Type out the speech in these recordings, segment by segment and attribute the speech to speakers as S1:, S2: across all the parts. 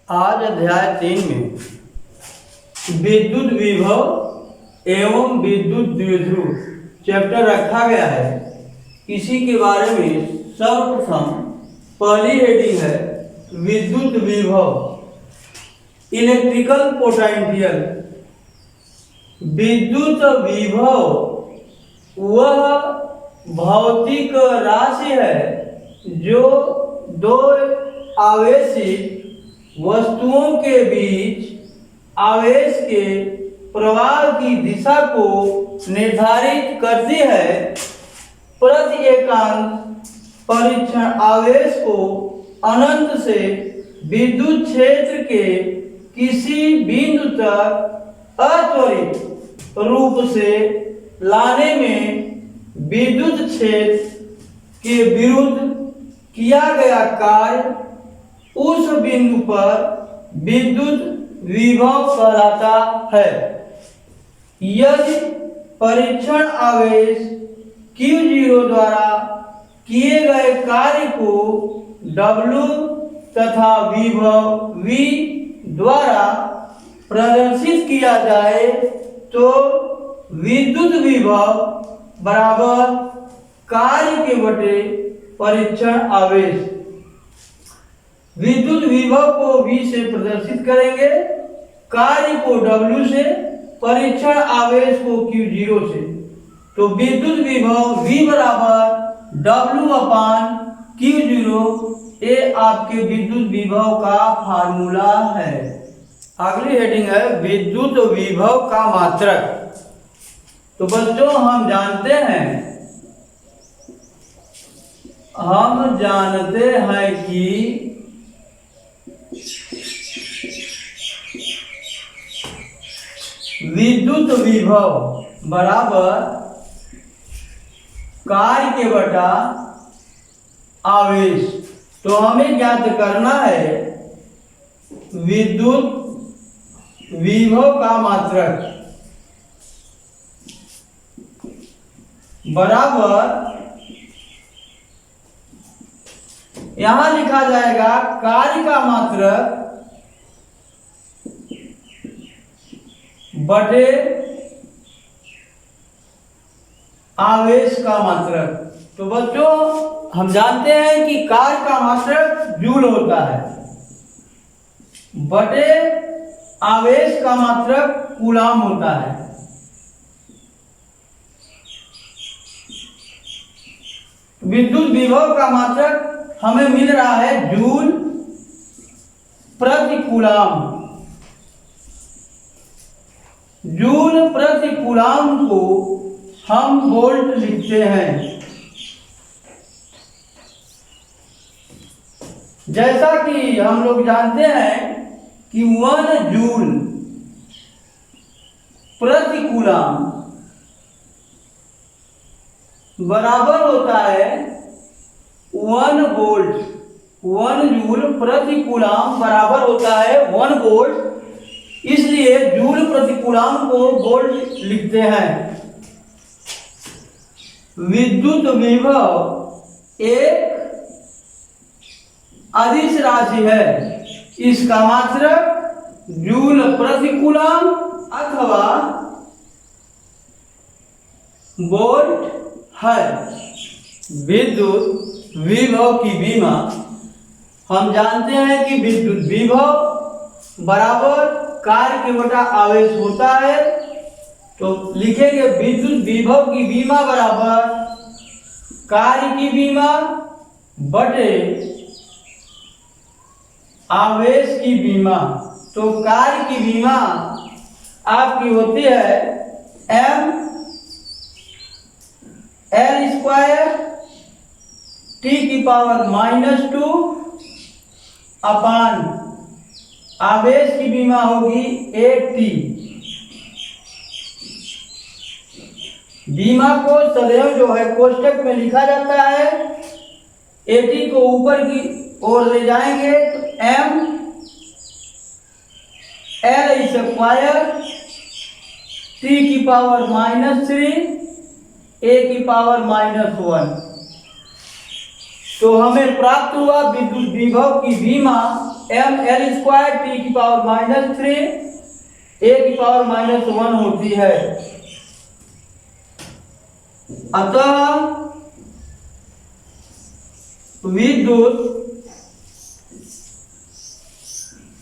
S1: आज अध्याय 3 में विद्युत विभव एवं विद्युत द्विध्रुव चैप्टर रखा गया है। इसी के बारे में सर्वप्रथम पहली हेडिंग है विद्युत विभव इलेक्ट्रिकल पोटेंशियल। विद्युत विभव वह भौतिक राशि है जो दो आवेशित वस्तुओं के बीच आवेश के प्रवाह की दिशा को निर्धारित करती है। प्रति एकांक परीक्षण आवेश को अनंत से विद्युत क्षेत्र के किसी बिंदु तक अत्वरित रूप से लाने में विद्युत क्षेत्र के विरुद्ध किया गया कार्य उस बिंदु पर विद्युत विभव कहलाता है। यदि परीक्षण आवेश Q0 द्वारा किए गए कार्य को W तथा विभव V द्वारा प्रदर्शित किया जाए तो विद्युत विभव बराबर कार्य के बटे परीक्षण आवेश। विद्युत विभव को V से प्रदर्शित करेंगे, कार्य को W से, परीक्षण आवेश को Q0 से। तो विद्युत विभव V बराबर W अपान Q0 ये आपके विद्युत विभव का फार्मूला है। अगली हेडिंग है विद्युत विभव का मात्रक। तो बच्चों हम जानते हैं कि विद्युत विभव बराबर कार्य के बटा आवेश। तो हमें ज्ञात करना है विद्युत विभव का मात्रक बराबर, यहां लिखा जाएगा कार्य का मात्रक बटे आवेश का मात्रक। तो बच्चों हम जानते हैं कि कार्य का मात्रक जूल होता है बटे आवेश का मात्रक कूलाम होता है। विद्युत विभव का मात्रक हमें मिल रहा है जूल प्रति कूलाम। जूल प्रति कूलाम को हम वोल्ट लिखते हैं। जैसा कि हम लोग जानते हैं कि 1 जूल प्रति कूलाम बराबर होता है 1 वोल्ट। 1 जूल प्रति कूलाम बराबर होता है 1 वोल्ट, इसलिए जूल प्रति कूलाम को वोल्ट लिखते हैं। विद्युत विभव एक अदिश राशि है, इसका मात्रक जूल प्रति कूलाम अथवा वोल्ट है। विद्युत विभव की विमा हम जानते हैं कि विद्युत विभव बराबर कार्य के बटा आवेश होता है। तो लिखेंगे विद्युत विभव की विमा बराबर कार्य की विमा बटे आवेश की विमा। तो कार्य की विमा आपकी होती है m L स्क्वायर T⁻² अपान आवेश की विमा होगी 8T। विमा को सदैव जो है कोष्टक में लिखा जाता है। 80 को ऊपर की ओर ले जाएंगे तो m L square T⁻³ A⁻⁻1। तो हमें प्राप्त हुआ विद्युत विभव की विमा एम एल स्क्वायर टी की पावर -3 ए की पावर -1 होती है। अतः विद्युत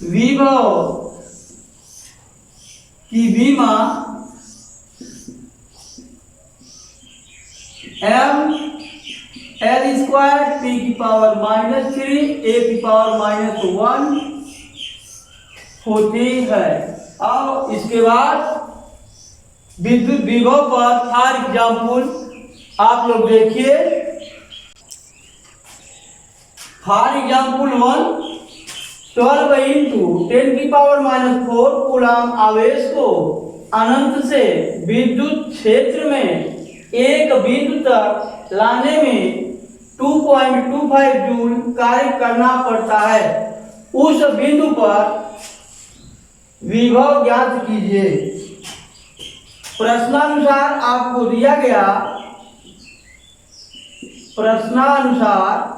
S1: विभव की विमा एम एल स्क्वायर टी की पावर -3 ए की पावर -1 होती है। अब इसके बाद विद्युत विभव पर फॉर एग्जाम्पल आप लोग देखिए। फॉर एग्जाम्पल 1, 12 इंटू 10 की पावर -4 कूलाम आवेश को अनंत से विद्युत क्षेत्र में एक बिंदु तक लाने में 2.25 जूल कार्य करना पड़ता है। उस बिंदु पर विभव ज्ञात कीजिए। प्रश्नानुसार आपको दिया गया, प्रश्नानुसार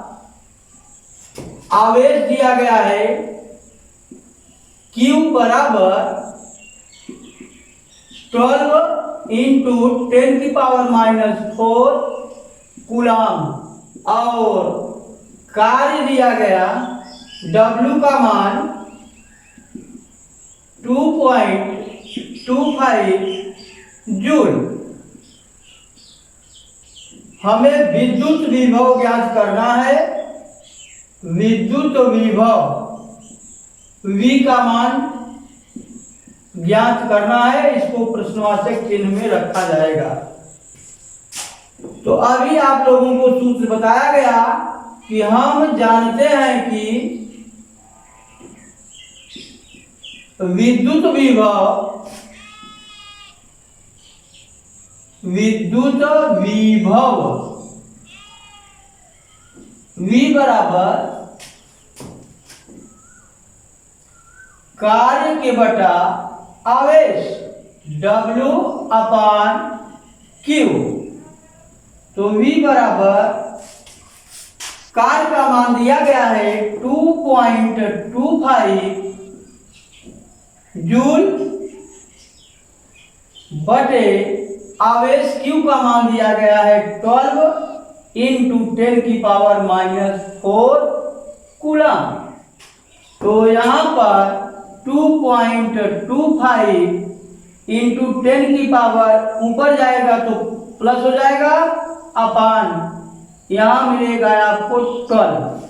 S1: आवेश दिया गया है Q बराबर 12 इंटू 10 की पावर -4 कूलाम और कार्य दिया गया W का मान 2.25 जूल। हमें विद्युत विभव ज्ञात करना है। विद्युत विभव V का मान ज्ञात करना है। इसको प्रश्नवाचक चिन्ह में रखा जाएगा। तो अभी आप लोगों को सूत्र बताया गया कि हम जानते हैं कि विद्युत विभव V बराबर कार्य के बटा आवेश W अपान Q। तो V बराबर कार्य का मान दिया गया है 2.25 जूल बटे आवेश Q का मान दिया गया है 12 इंटू 10 की पावर -4 कूलम। तो यहाँ पर 2.25 इंटू 10 की पावर ऊपर जाएगा तो प्लस हो जाएगा, अपान यहाँ मिलेगा आपको 12।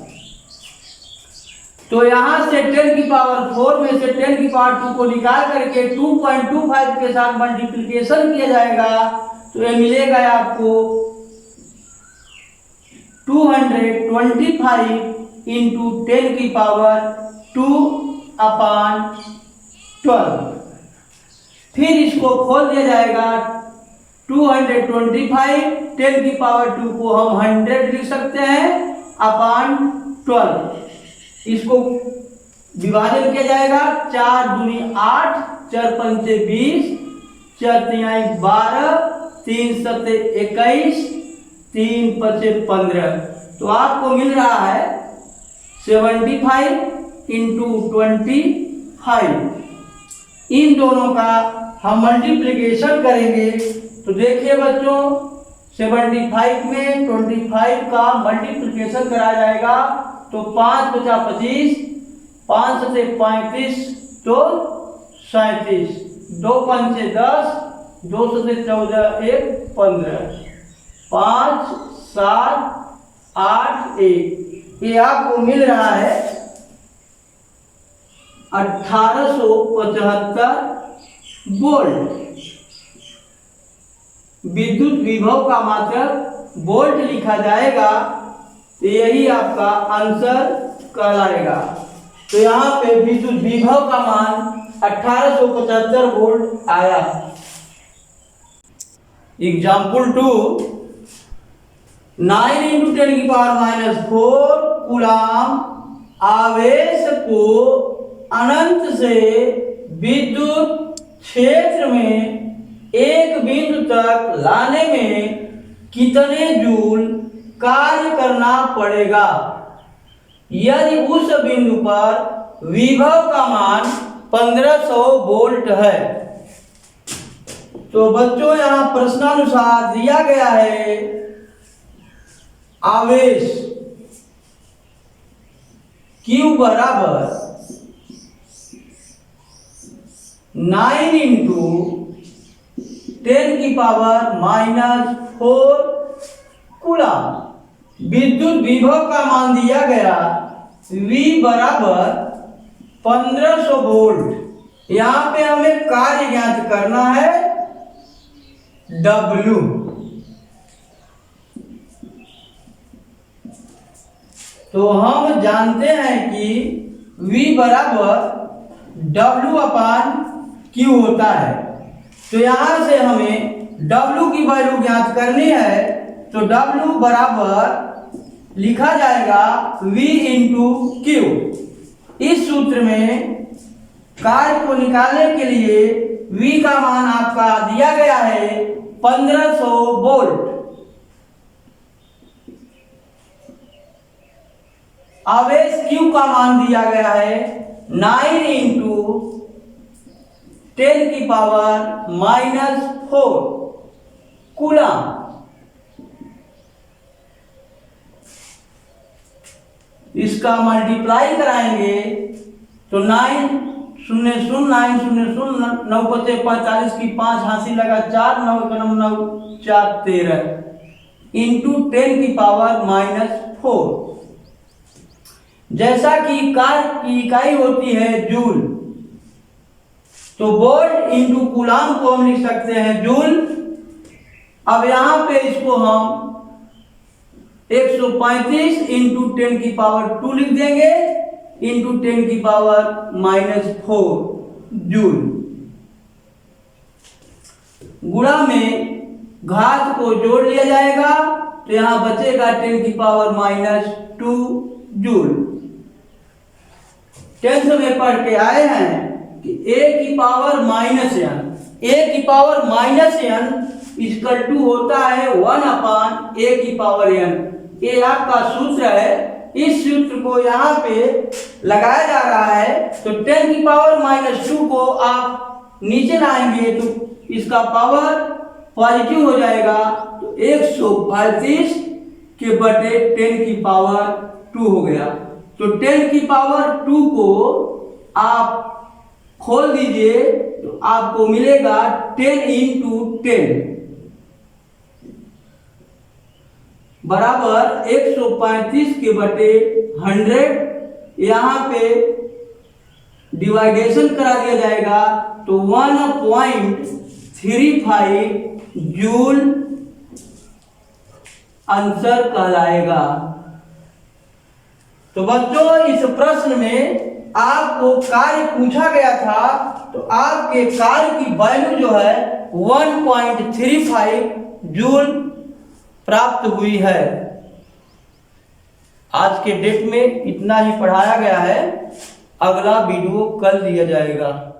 S1: तो यहाँ से 10 की पावर 4 में से 10 की पावर 2 को निकाल करके 2.25 के साथ मल्टीप्लिकेशन किया जाएगा तो ये मिलेगा आपको 225 इंटू 10 की पावर 2 अपान 12। फिर इसको खोल दिया जाएगा 225 10 की पावर 2 को हम 100 लिख सकते हैं अपान 12। इसको विभाजन किया जाएगा 4 दूनी 8, 4 पंचे 20, 4 तिहाई 12, 3 सत्ते 21, 3 पचे 15। तो आपको मिल रहा है 75 इंटू 25। इन दोनों का हम मल्टीप्लिकेशन करेंगे तो देखिए बच्चों 75 में 25 का मल्टीप्लिकेशन कराया जाएगा तो 5 बचा 25, 5 से 35 तो 37, 2 पंचे 10, 2 से 14 1 15, 5 7 8 1। ये आपको मिल रहा है 1875 वोल्ट। विद्युत विभव का मात्रक वोल्ट लिखा जाएगा तो यही आपका आंसर कहलाएगा। तो यहाँ पे विद्युत विभव का मान 1875 वोल्ट आया। एग्जाम्पल 2, 9 इंटू 10 की पावर -4 कूलाम आवेश को अनंत से विद्युत क्षेत्र में एक बिंदु तक लाने में कितने जूल कार्य करना पड़ेगा यदि उस बिंदु पर विभव का मान 1500 वोल्ट है। तो बच्चों यहाँ प्रश्नानुसार दिया गया है आवेश Q बराबर 9 इंटू 10⁻⁻4 कूलम। विद्युत विभव का मान दिया गया V बराबर 1500 वोल्ट। यहाँ पे हमें कार्य ज्ञात करना है W। तो हम जानते हैं कि V बराबर W/Q होता है। तो यहां से हमें W की वैल्यू ज्ञात करनी है। तो W बराबर लिखा जाएगा V इंटू Q। इस सूत्र में कार्य को निकालने के लिए V का मान आपका दिया गया है 1500 वोल्ट। आवेश Q का मान दिया गया है 9 इंटू 10⁻⁻4 कूलम। इसका मल्टीप्लाई कराएंगे तो 9 0 0 9 0 0 9 बचे 45 की 5 हासिल लगा 4 9 9 4 13 इंटू 10⁻⁻4। जैसा कि कार्य की इकाई होती है जूल, तो वोल्ट इंटू कूलम को हम लिख सकते हैं जूल। अब यहां पे इसको हम 135 इंटू 10⁻² लिख देंगे इंटू 10⁻⁻4 जूल। गुणा में घात को जोड़ लिया जाएगा तो यहां बचेगा 10⁻⁻2 जूल। 10th में पढ़ के आए हैं कि a⁻n इक्वल टू होता है 1/a⁴n। ये आपका सूत्र है। इस सूत्र को यहाँ पे लगाया जा रहा है। तो 10⁻² को आप नीचे लाएंगे तो इसका पावर पॉजिटिव हो जाएगा। तो 135 के बटे 10⁻² हो गया। तो 10⁻² को आप खोल दीजिए तो आपको मिलेगा 10 इंटू 10 बराबर 135 के बटे 100। यहाँ पे डिवाइडेशन करा दिया जाएगा तो 1.35 जूल आंसर कहलाएगा। तो बच्चों इस प्रश्न में आपको कार्य पूछा गया था तो आपके कार्य की वैल्यू जो है 1.35 जूल प्राप्त हुई है। आज के डेट में इतना ही पढ़ाया गया है। अगला वीडियो कल दिया जाएगा।